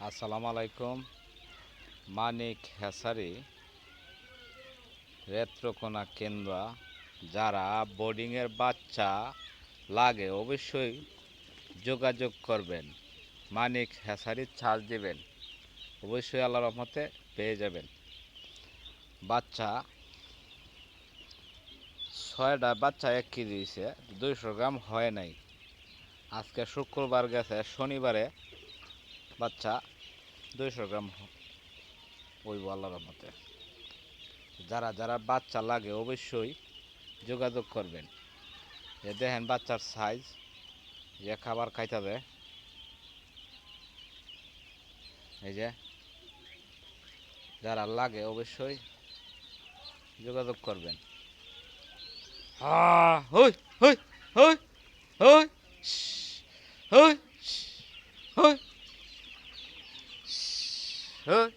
আসসালামু আলাইকুম। মানিক হ্যাসারি রেত্রকোনা কেন্দ্র, যারা বোর্ডিংয়ের বাচ্চা লাগে অবশ্যই যোগাযোগ করবেন। মানিক হ্যাসারির ছাড় দিবেন, অবশ্যই আল্লাহ রহমতে পেয়ে যাবেন। বাচ্চা 6টা বাচ্চা 1 কেজি হয়েছে, 200 গ্রাম হয় নাই। আজকে শুক্রবার গেছে, শনিবারে বাচ্চা 200 গ্রাম হইব আল্লাহ রহমতে। যারা যারা বাচ্চা লাগে অবশ্যই যোগাযোগ করবেন। এ দেখেন বাচ্চার সাইজ, যে খাবার খাইতে দেয়, এই যে যারা লাগে অবশ্যই যোগাযোগ করবেন। হই হই হই হই হই হই হই।